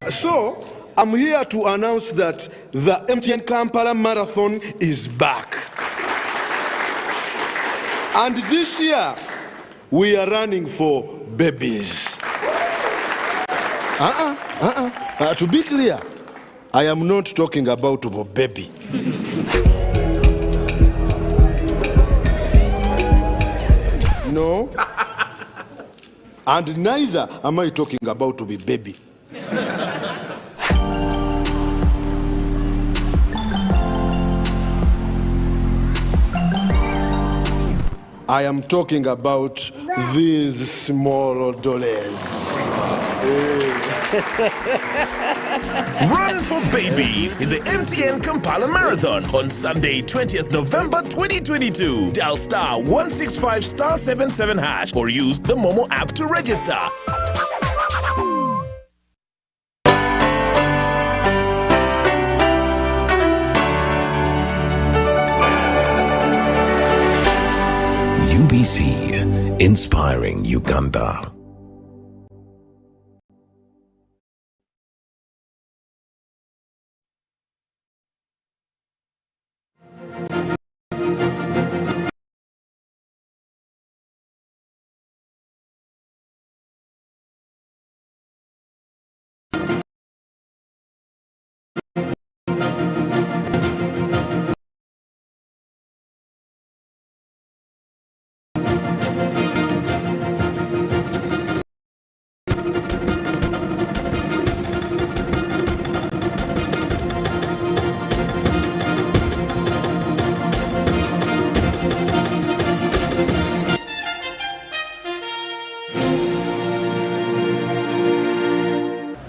So, I'm here to announce that the MTN Kampala Marathon is back. And this year, we are running for babies. To be clear, I am not talking about a baby. No. And neither am I talking about to be baby. I am talking about these small dollars. Run for babies in the MTN Kampala Marathon on Sunday, 20th November 2022. Dial *165 *77# or use the Momo app to register. UBC, inspiring Uganda.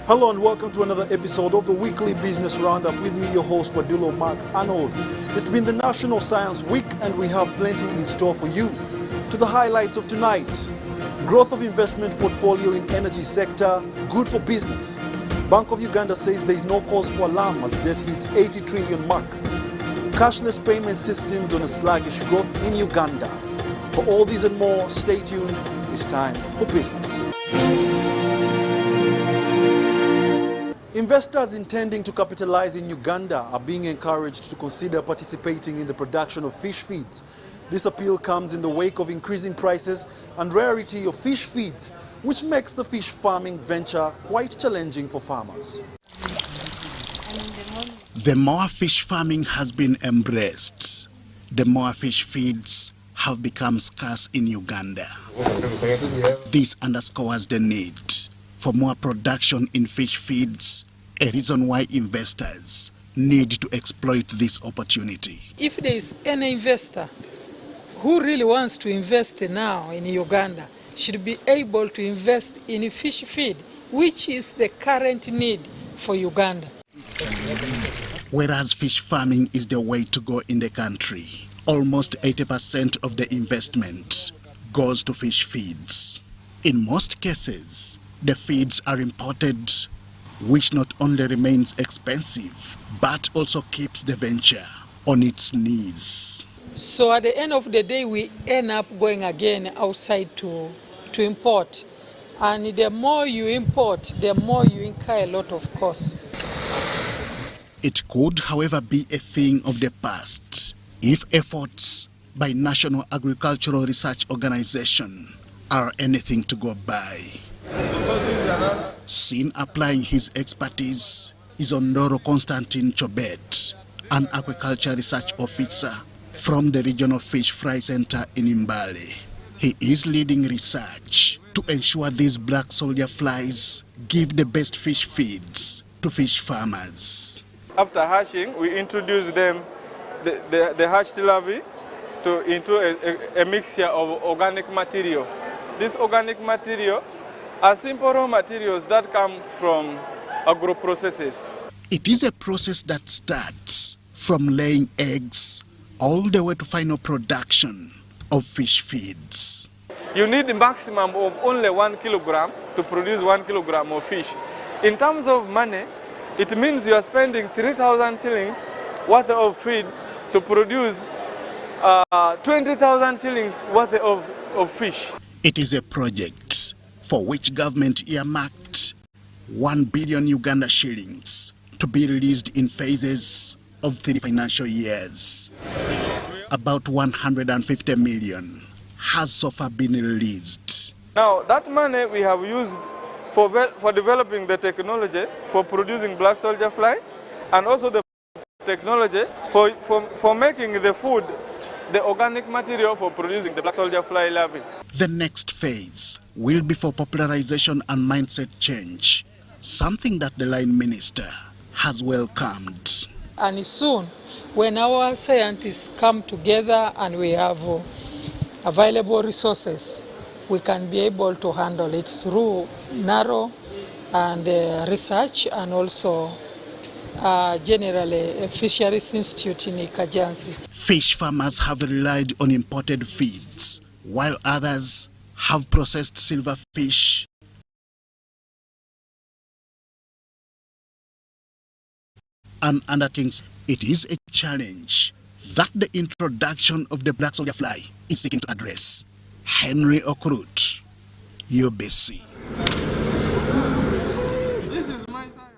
Hello and welcome to another episode of the Weekly Business Roundup with me, your host, Wadilo Mark Arnold. It's been the National Science Week and we have plenty in store for you. To the highlights of tonight: growth of investment portfolio in energy sector, good for business. Bank of Uganda says there is no cause for alarm as debt hits 80 trillion mark. Cashless payment systems on a sluggish growth in Uganda. For all these and more, stay tuned. It's time for business. Investors intending to capitalize in Uganda are being encouraged to consider participating in the production of fish feeds. This appeal comes in the wake of increasing prices and rarity of fish feeds, which makes the fish farming venture quite challenging for farmers. The more fish farming has been embraced, the more fish feeds have become scarce in Uganda. This underscores the need for more production in fish feeds, a reason why investors need to exploit this opportunity. If there is any investor who really wants to invest now in Uganda, should be able to invest in fish feed, which is the current need for Uganda. Whereas fish farming is the way to go in the country, almost 80% of the investment goes to fish feeds. In most cases, the feeds are imported, which not only remains expensive, but also keeps the venture on its knees. So at the end of the day, we end up going again outside to import. And the more you import, the more you incur a lot of costs. It could, however, be a thing of the past if efforts by National Agricultural Research Organization are anything to go by. Seen applying his expertise is Ondoro Constantine Chobet, an aquaculture research officer from the Regional Fish Fry Center in Mbale. He is leading research to ensure these black soldier flies give the best fish feeds to fish farmers. After hatching, we introduce them, the hatched larvae, into a mixture of organic material. This organic material are simple raw materials that come from agro-processes. It is a process that starts from laying eggs all the way to final production of fish feeds. You need a maximum of only 1 kilogram to produce 1 kilogram of fish. In terms of money, it means you are spending 3,000 shillings worth of feed to produce 20,000 shillings worth of fish. It is a project for which government earmarked 1 billion Uganda shillings to be released in phases of 3 financial years. About 150 million has so far been released. Now, that money we have used for developing the technology for producing black soldier fly, and also the technology for making the food, the organic material for producing the black soldier fly larvae. The next phase will be for popularization and mindset change, something that the line minister has welcomed. And soon, when our scientists come together and we have available resources, we can be able to handle it through narrow and research, and also generally a fisheries institute in Kajansi. Fish farmers have relied on imported feeds, while others have processed silverfish and undertakings. It is a challenge that the introduction of the black soldier fly is seeking to address. Henry Okrut, UBC. This is my science.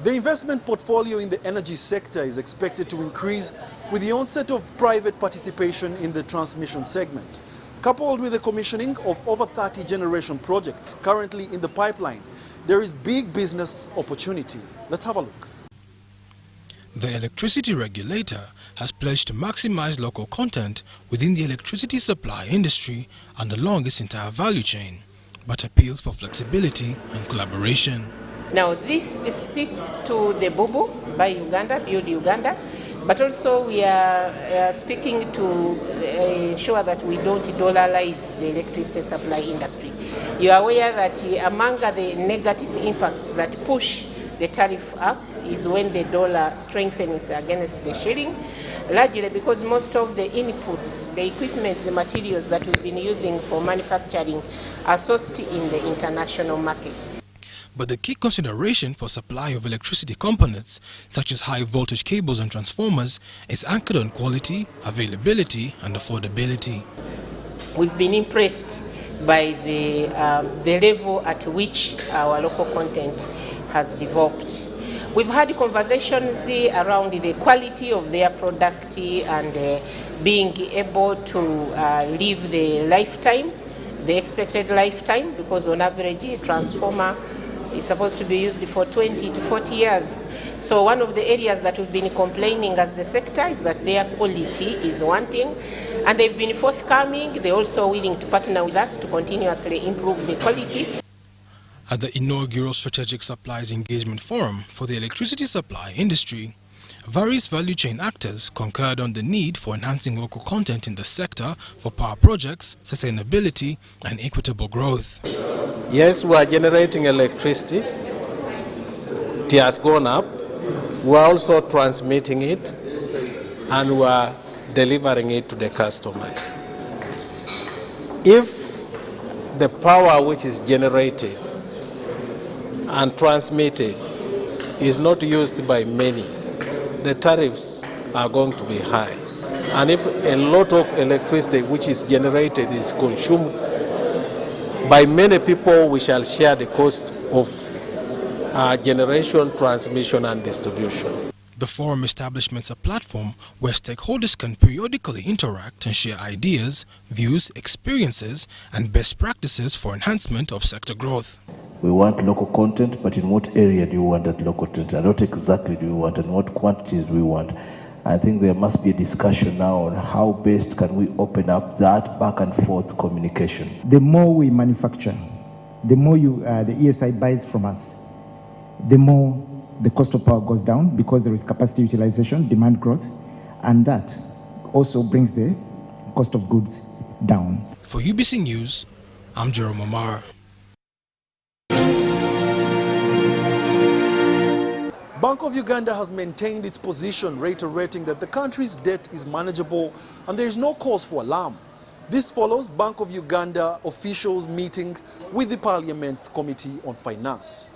The investment portfolio in the energy sector is expected to increase with the onset of private participation in the transmission segment. Coupled with the commissioning of over 30 generation projects currently in the pipeline, there is big business opportunity. Let's have a look. The electricity regulator has pledged to maximize local content within the electricity supply industry and along its entire value chain, but appeals for flexibility and collaboration. Now this speaks to the BUBU, Buy Uganda, Build Uganda, but also we are speaking to ensure that we don't dollarize the electricity supply industry. You are aware that among the negative impacts that push the tariff up is when the dollar strengthens against the shilling, largely because most of the inputs, the equipment, the materials that we've been using for manufacturing are sourced in the international market. But the key consideration for supply of electricity components, such as high voltage cables and transformers, is anchored on quality, availability and affordability. We've been impressed by the level at which our local content has developed. We've had conversations around the quality of their product and being able to live the lifetime, the expected lifetime, because on average a transformer is supposed to be used for 20 to 40 years. So one of the areas that we've been complaining as the sector is that their quality is wanting, and they've been forthcoming. They're also willing to partner with us to continuously improve the quality. At the inaugural Strategic Supplies Engagement Forum for the electricity supply industry, various value chain actors concurred on the need for enhancing local content in the sector for power projects, sustainability and equitable growth. Yes, we are generating electricity. It has gone up. We are also transmitting it and we are delivering it to the customers. If the power which is generated and transmitted is not used by many, the tariffs are going to be high. And if a lot of electricity which is generated is consumed by many people, we shall share the cost of generation, transmission and distribution. The forum establishments a platform where stakeholders can periodically interact and share ideas, views, experiences and best practices for enhancement of sector growth. We want local content, but in what area do you want that local content? And what exactly do you want and what quantities do we want? I think there must be a discussion now on how best can we open up that back and forth communication. The more we manufacture, the more the ESI buys from us, the more the cost of power goes down because there is capacity utilization, demand growth, and that also brings the cost of goods down. For UBC News, I'm Jerome Amara. Bank of Uganda has maintained its position, reiterating that the country's debt is manageable and there is no cause for alarm. This follows Bank of Uganda officials meeting with the Parliament's Committee on Finance.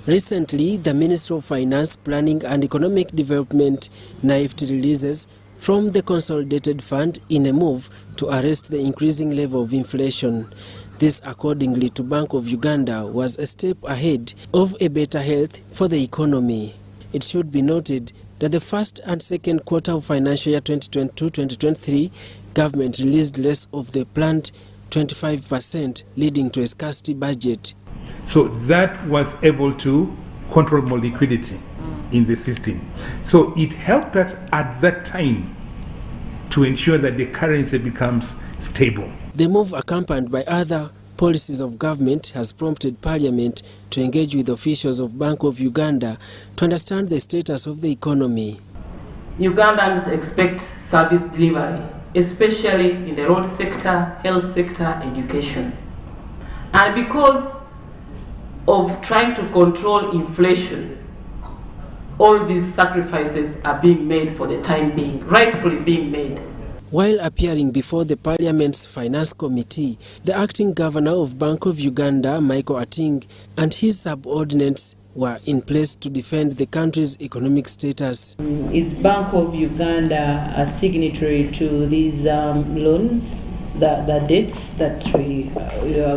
Recently, the Ministry of Finance, Planning and Economic Development knifed releases from the Consolidated Fund in a move to arrest the increasing level of inflation. This, accordingly to Bank of Uganda, was a step ahead of a better health for the economy. It should be noted that the first and second quarter of financial year 2022-2023, government released less of the planned 25%, leading to a scarcity budget. So that was able to control more liquidity in the system. So it helped us at that time to ensure that the currency becomes stable. The move, accompanied by other policies of government, has prompted Parliament to engage with officials of Bank of Uganda to understand the status of the economy. Ugandans expect service delivery, especially in the road sector, health sector, education. And because of trying to control inflation, all these sacrifices are being made for the time being, rightfully being made. While appearing before the Parliament's Finance Committee, the acting governor of Bank of Uganda, Michael Ating, and his subordinates were in place to defend the country's economic status. Is Bank of Uganda a signatory to these loans, the debts that we are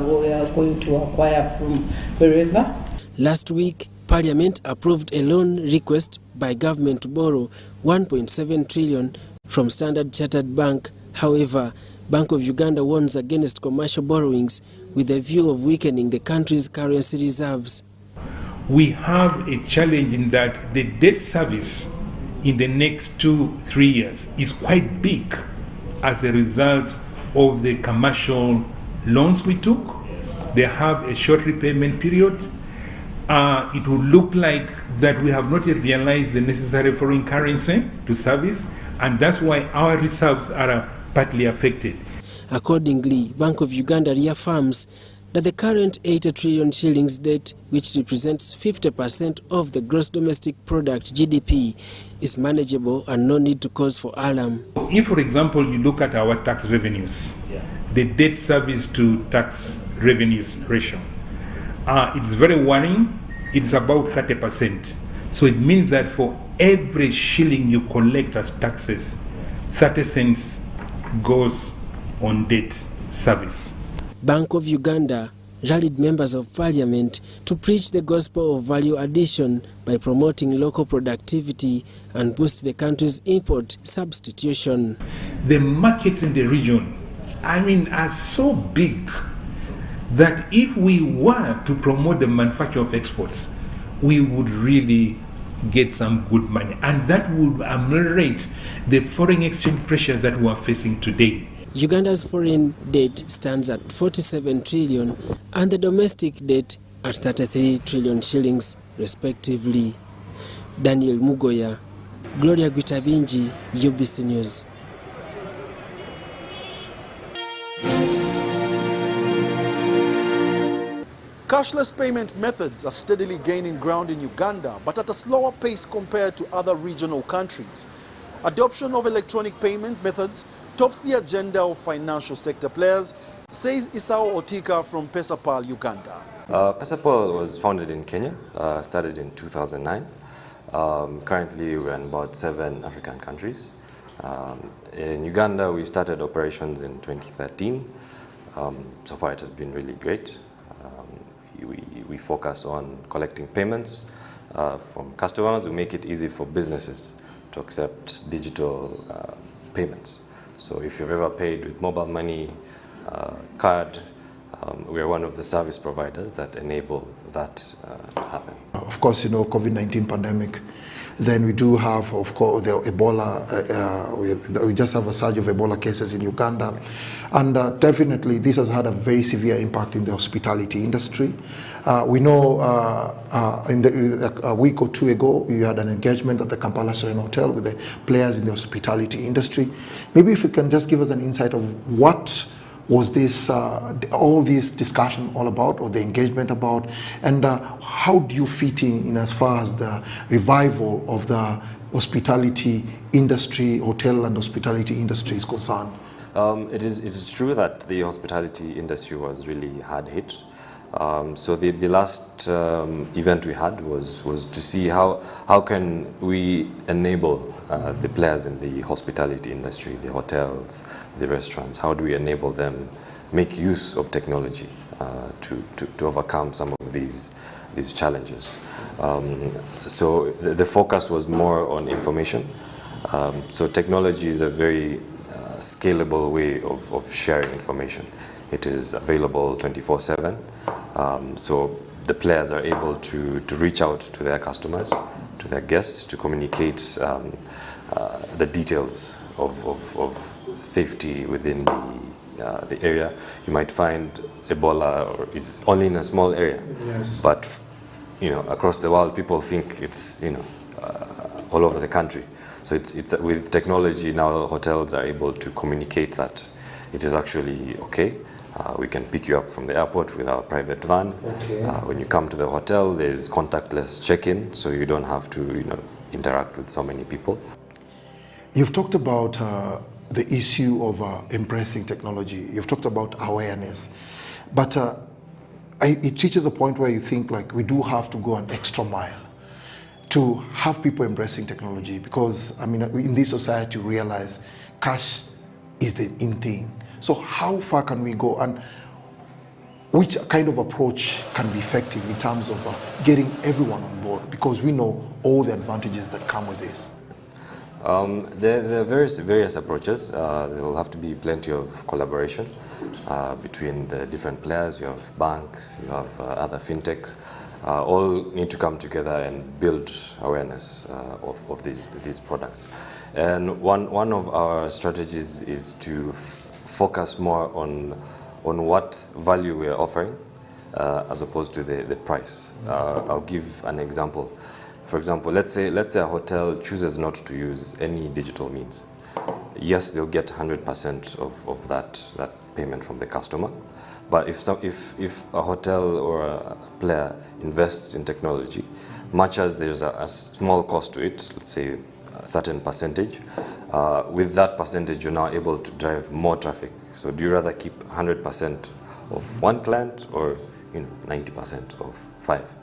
going to acquire from wherever? Last week, Parliament approved a loan request by government to borrow 1.7 trillion from Standard Chartered Bank. However, Bank of Uganda warns against commercial borrowings with a view of weakening the country's currency reserves. We have a challenge in that the debt service in the next 2-3 years is quite big as a result of the commercial loans we took. They have a short repayment period. It will look like that we have not yet realized the necessary foreign currency to service, and that's why our reserves are partly affected. Accordingly, Bank of Uganda reaffirms that the current 80 trillion shillings debt, which represents 50% of the gross domestic product (GDP), is manageable and no need to cause for alarm. If, for example, you look at our tax revenues, the debt service to tax revenues ratio, it's very worrying. It's about 30%. So it means that for every shilling you collect as taxes, 30 cents goes on debt service. Bank of Uganda rallied members of Parliament to preach the gospel of value addition by promoting local productivity and boost the country's import substitution. The markets in the region, are so big that if we were to promote the manufacture of exports, we would really get some good money, and that would ameliorate the foreign exchange pressures that we are facing today. Uganda's foreign debt stands at 47 trillion and the domestic debt at 33 trillion shillings, respectively. Daniel Mugoya, Gloria Gwitabinji, UBC News. Cashless payment methods are steadily gaining ground in Uganda, but at a slower pace compared to other regional countries. Adoption of electronic payment methods tops the agenda of financial sector players, says Isao Otika from Pesapal, Uganda. Pesapal was founded in Kenya, started in 2009. Currently we're in about 7 African countries. In Uganda we started operations in 2013. So far it has been really great. We focus on collecting payments from customers. We make it easy for businesses to accept digital payments. So if you've ever paid with mobile money, card, we are one of the service providers that enable that to happen. Of course, COVID-19 pandemic. Then we do have, of course, the Ebola. We just have a surge of Ebola cases in Uganda. And definitely this has had a very severe impact in the hospitality industry. We know a week or two ago, we had an engagement at the Kampala Serena Hotel with the players in the hospitality industry. Maybe if you can just give us an insight of what was this, all this discussion all about, or the engagement about, and how do you fit in as far as the revival of the hospitality industry, hotel and hospitality industry is concerned? It is true that the hospitality industry was really hard hit. So the last event we had was to see how can we enable the players in the hospitality industry, the hotels, the restaurants, how do we enable them make use of technology to overcome some of these challenges. So the focus was more on information. So technology is a very scalable way of sharing information. It is available 24/7. So the players are able to reach out to their customers, to their guests, to communicate the details of safety within the area. You might find Ebola is only in a small area, Yes. but across the world, people think it's all over the country. So it's with technology now, hotels are able to communicate that it is actually okay. We can pick you up from the airport with our private van. Okay. When you come to the hotel, there's contactless check-in, so you don't have to interact with so many people. You've talked about the issue of embracing technology. You've talked about awareness, but it reaches a point where you think like we do have to go an extra mile to have people embracing technology, because I mean, in this society, we realize cash is the in thing. So how far can we go, and which kind of approach can be effective in terms of getting everyone on board, because we know all the advantages that come with this? There are various approaches. There will have to be plenty of collaboration between the different players. You have banks, you have other fintechs. All need to come together and build awareness of these products. And one of our strategies is to focus more on what value we are offering as opposed to the price. I'll give an example. For example, let's say a hotel chooses not to use any digital means. Yes, they'll get 100% of that payment from the customer. But if a hotel or a player invests in technology, much as there's a small cost to it, let's say a certain percentage, with that percentage you're now able to drive more traffic. So do you rather keep 100% of one client or 90% of 5?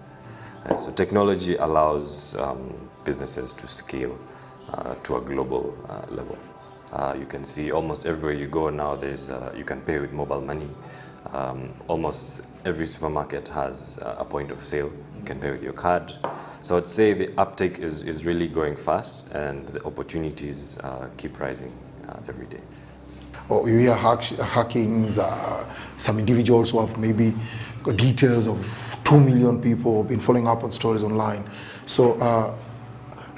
So technology allows businesses to scale to a global level. You can see almost everywhere you go now, you can pay with mobile money. Almost every supermarket has a point of sale. You can pay with your card. So I'd say the uptake is really growing fast, and the opportunities keep rising every day. Or you hear hackings, some individuals who have maybe got details of 2 million people have been following up on stories online. So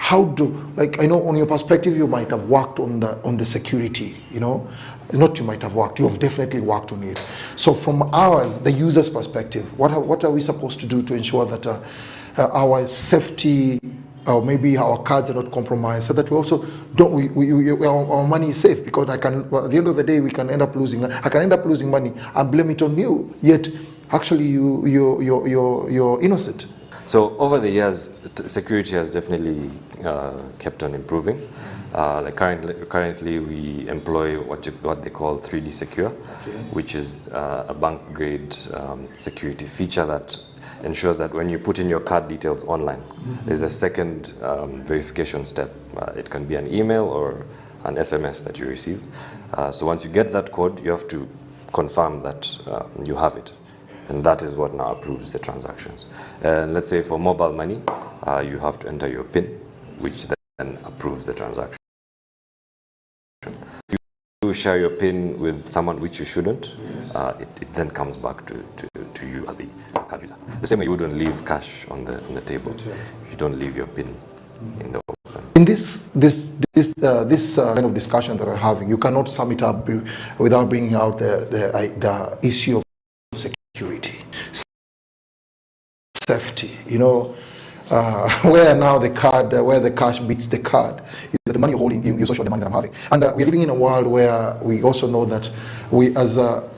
I know on your perspective, you might have worked on the security, not you might have worked, you have definitely worked on it. So from ours, the user's perspective, what are we supposed to do to ensure that our safety, or maybe our cards are not compromised, so that we also our money is safe? Because at the end of the day, I can end up losing money and blame it on you, yet actually you're innocent. So over the years, security has definitely kept on improving. Currently we employ what they call 3D Secure, which is a bank-grade security feature that ensures that when you put in your card details online, there's a second verification step. It can be an email or an SMS that you receive. So once you get that code, you have to confirm that you have it. And that is what now approves the transactions. And let's say for mobile money, you have to enter your PIN, which then approves the transaction. If you share your PIN with someone which you shouldn't, it then comes back to you as the card user. The same way you wouldn't leave cash on the table. You don't leave your PIN in the open. In this kind of discussion that we're having, you cannot sum it up without bringing out the issue of security, safety. Where now where the cash beats the card is the money you're holding, you social the money that I'm having. And we're living in a world where we also know that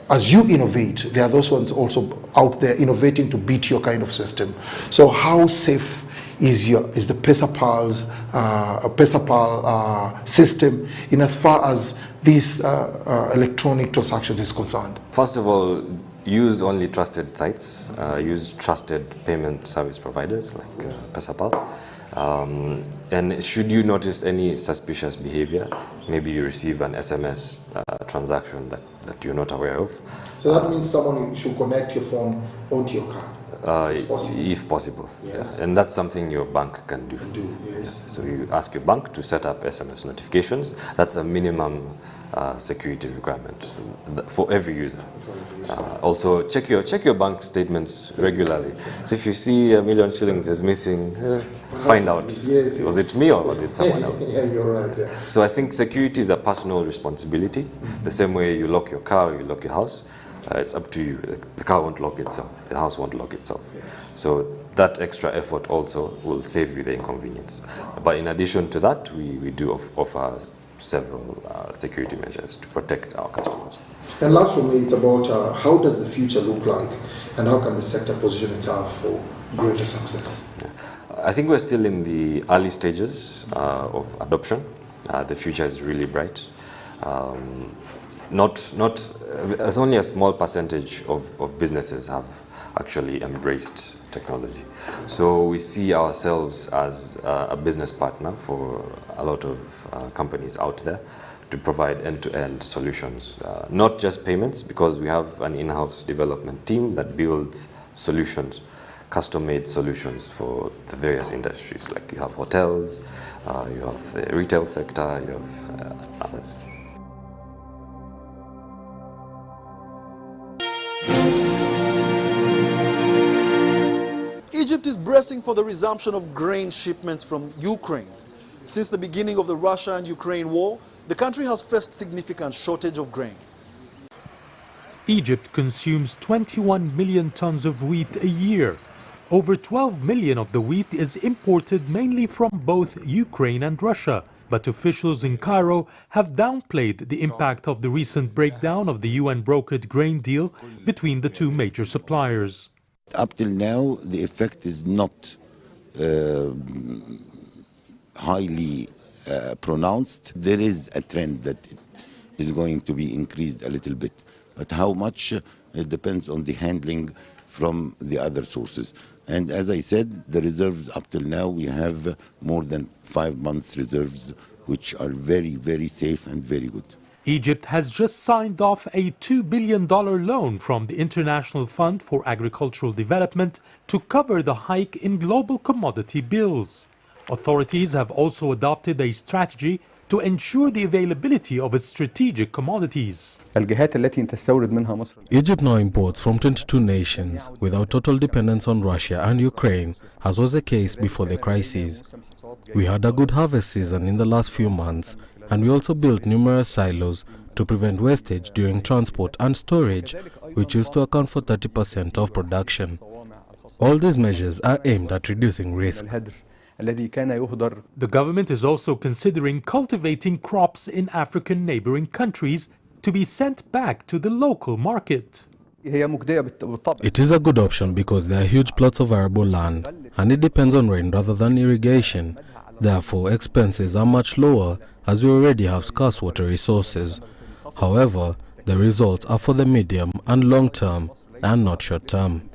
as you innovate, there are those ones also out there innovating to beat your kind of system. So how safe is the PesaPal's PesaPal system in as far as this electronic transactions is concerned? First of all, use only trusted sites, use trusted payment service providers like PesaPal. And should you notice any suspicious behavior, maybe you receive an SMS transaction that you're not aware of. So that means someone should connect your phone onto your card. If possible. Yes. And that's something your bank can do. Yes. So you ask your bank to set up SMS notifications. That's a minimum security requirement for every user. Also, check your bank statements regularly. So if you see $1 million shillings is missing, find out, was it me or was it someone else? Yeah, you're right. Yeah. So I think security is a personal responsibility. The same way you lock your car or you lock your house, it's up to you. The car won't lock itself. The house won't lock itself. So that extra effort also will save you the inconvenience. But in addition to that, we do offer several security measures to protect our customers. And last for me, it's about how does the future look like and how can the sector position itself for greater success? I think we're still in the early stages of adoption. The future is really bright. As only a small percentage of businesses have actually embraced technology. So we see ourselves as a business partner for a lot of companies out there to provide end-to-end solutions, not just payments, because we have an in-house development team that builds solutions, custom-made solutions for the various industries. Like you have hotels, you have the retail sector, you have others. Egypt is bracing for the resumption of grain shipments from Ukraine. Since the beginning of the Russia and Ukraine war, the country has faced significant shortage of grain. Egypt consumes 21 million tons of wheat a year. Over 12 million of the wheat is imported mainly from both Ukraine and Russia. But officials in Cairo have downplayed the impact of the recent breakdown of the UN-brokered grain deal between the two major suppliers. Up till now, the effect is not highly pronounced. There is a trend that is going to be increased a little bit. But how much, it depends on the handling from the other sources. And as I said, the reserves up till now, we have more than 5 months reserves, which are very, very safe and very good. Egypt has just signed off a $2 billion loan from the International Fund for Agricultural Development to cover the hike in global commodity bills. Authorities have also adopted a strategy to ensure the availability of its strategic commodities. Egypt now imports from 22 nations without total dependence on Russia and Ukraine, as was the case before the crisis. We had a good harvest season in the last few months, and we also built numerous silos to prevent wastage during transport and storage, which used to account for 30% of production. All these measures are aimed at reducing risk. The government is also considering cultivating crops in African neighboring countries to be sent back to the local market. It is a good option because there are huge plots of arable land, and it depends on rain rather than irrigation. Therefore, expenses are much lower as we already have scarce water resources. However, the results are for the medium and long term and not short term.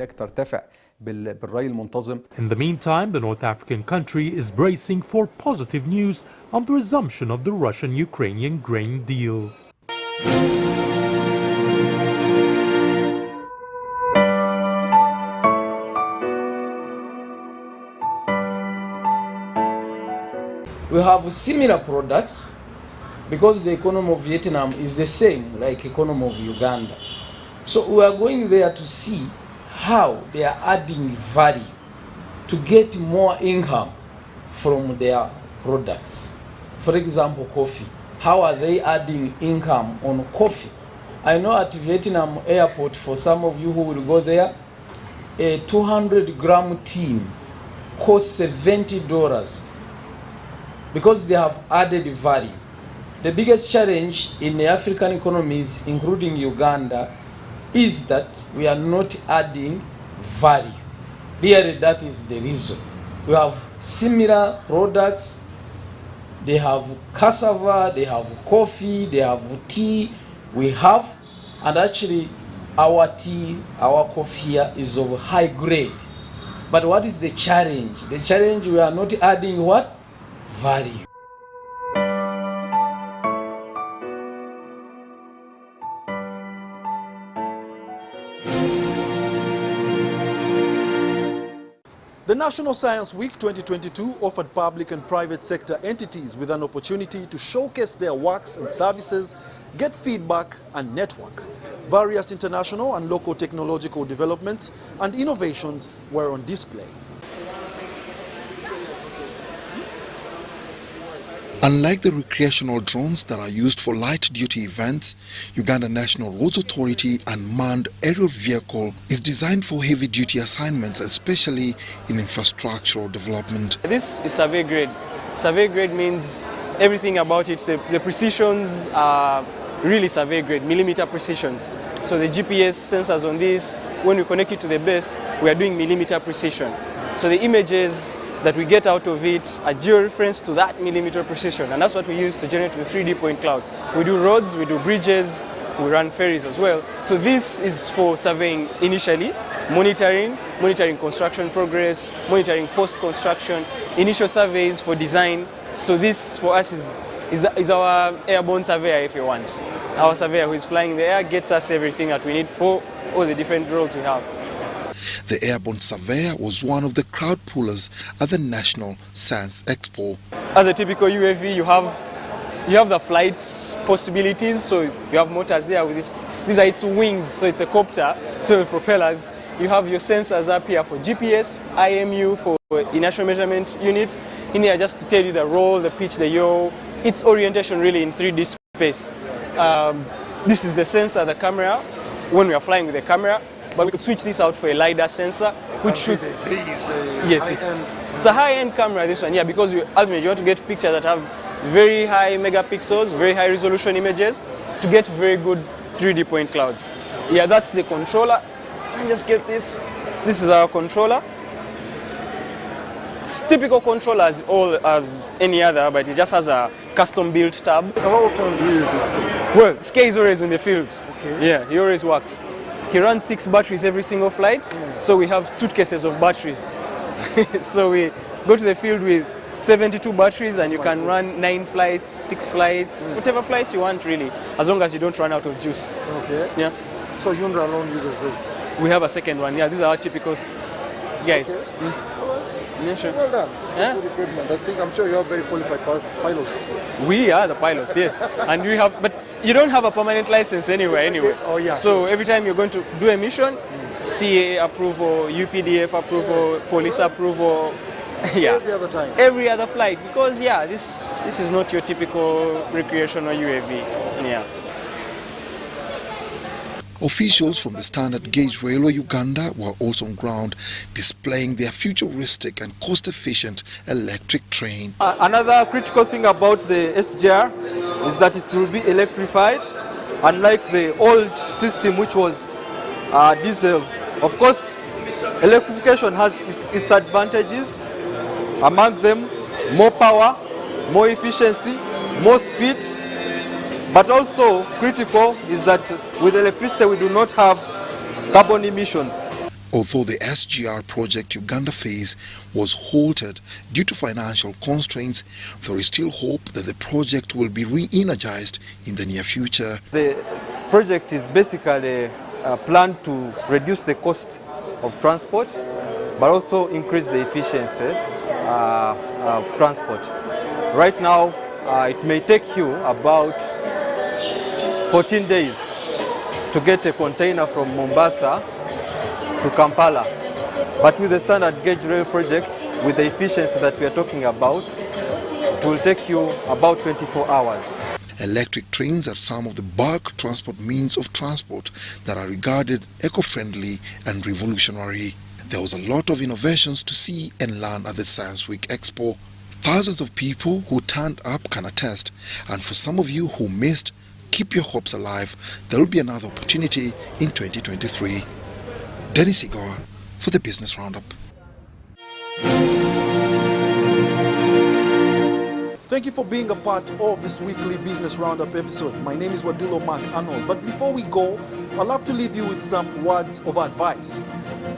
In the meantime, the North African country is bracing for positive news on the resumption of the Russian-Ukrainian grain deal. We have similar products because the economy of Vietnam is the same like economy of Uganda. So we are going there to see how they are adding value to get more income from their products. For example, coffee. How are they adding income on coffee? I know at Vietnam airport, for some of you who will go there, a 200-gram tea costs $70 because they have added value. The biggest challenge in the African economies, including Uganda, is that we are not adding value. Really, that is the reason. We have similar products. They have cassava, they have coffee, they have tea. We have, and actually our tea, our coffee here is of high grade. But what is the challenge? The challenge, we are not adding what? Value. The National Science Week 2022 offered public and private sector entities with an opportunity to showcase their works and services, get feedback and network. Various international and local technological developments and innovations were on display. Unlike the recreational drones that are used for light-duty events, Uganda National Roads Authority Unmanned Aerial Vehicle is designed for heavy-duty assignments, especially in infrastructural development. This is survey grade. Survey grade means everything about it. The precisions are really survey grade, millimeter precisions. So the GPS sensors on this, when we connect it to the base, we are doing millimeter precision. So the images that we get out of it are georeferenced to that millimeter precision, and that's what we use to generate the 3D point clouds. We do roads, we do bridges, we run ferries as well. So this is for surveying initially, monitoring construction progress, monitoring post-construction, initial surveys for design. So this for us is our airborne surveyor, if you want. Our surveyor who is flying in the air gets us everything that we need for all the different roles we have. The airborne surveyor was one of the crowd pullers at the National Science Expo. As a typical UAV, you have the flight possibilities. So you have motors there with this. These are its wings, so it's a copter. So with propellers, you have your sensors up here for GPS, IMU for inertial measurement unit. In here, just to tell you the roll, the pitch, the yaw, its orientation really in 3D space. This is the sensor, the camera. When we are flying with the camera. But we could switch this out for a LiDAR sensor, which shoots. Yes, it's a high-end camera, this one, yeah, because ultimately you want to get pictures that have very high megapixels, very high resolution images to get very good 3D point clouds. Yeah, that's the controller. Let me just get this. This is our controller. It's typical controller as any other, but it just has a custom-built tab. How often do you use this? Well, Skye is always in the field. Okay. Yeah, he always works. He runs 6 batteries every single flight, so we have suitcases of batteries. So we go to the field with 72 batteries and you can run 9 flights, 6 flights, whatever flights you want really, as long as you don't run out of juice. Okay. Yeah. So Yundra alone uses this? We have a second one, yeah, these are our typical guys. Okay. Yeah, sure. Well done. Yeah? Good equipment. I think I'm sure you have very qualified pilots. We are the pilots, yes. And we have, but you don't have a permanent license anyway. Oh yeah. So every time you're going to do a mission, CA approval, UPDF approval, police approval. Yeah. Every other time. Every other flight, because yeah, this is not your typical recreational UAV. Yeah. Officials from the Standard Gauge Railway Uganda were also on ground displaying their futuristic and cost-efficient electric train. Another critical thing about the SGR is that it will be electrified, unlike the old system which was diesel. Of course, electrification has its advantages, among them more power, more efficiency, more speed. But also critical is that with electricity we do not have carbon emissions. Although the SGR project Uganda phase was halted due to financial constraints, there is still hope that the project will be re-energized in the near future. The project is basically planned to reduce the cost of transport, but also increase the efficiency of transport. Right now, it may take you about 14 days to get a container from Mombasa to Kampala. But with the standard gauge rail project, with the efficiency that we are talking about, it will take you about 24 hours. Electric trains are some of the bulk transport means of transport that are regarded eco-friendly and revolutionary. There was a lot of innovations to see and learn at the Science Week Expo. Thousands of people who turned up can attest, and for some of you who missed, keep your hopes alive. There will be another opportunity in 2023. Dennis Igawa for the Business Roundup. Thank you for being a part of this weekly Business Roundup episode. My name is Wadilo Mark Arnold. But before we go, I'd love to leave you with some words of advice.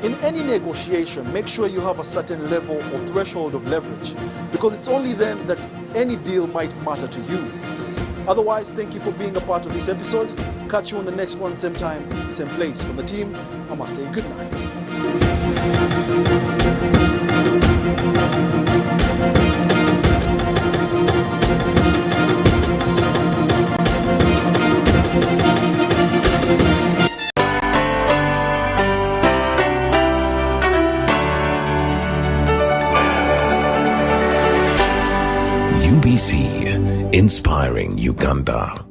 In any negotiation, make sure you have a certain level or threshold of leverage, because it's only then that any deal might matter to you. Otherwise, thank you for being a part of this episode. Catch you on the next one, same time, same place. From the team, I must say good night. UBC, inspiring Uganda.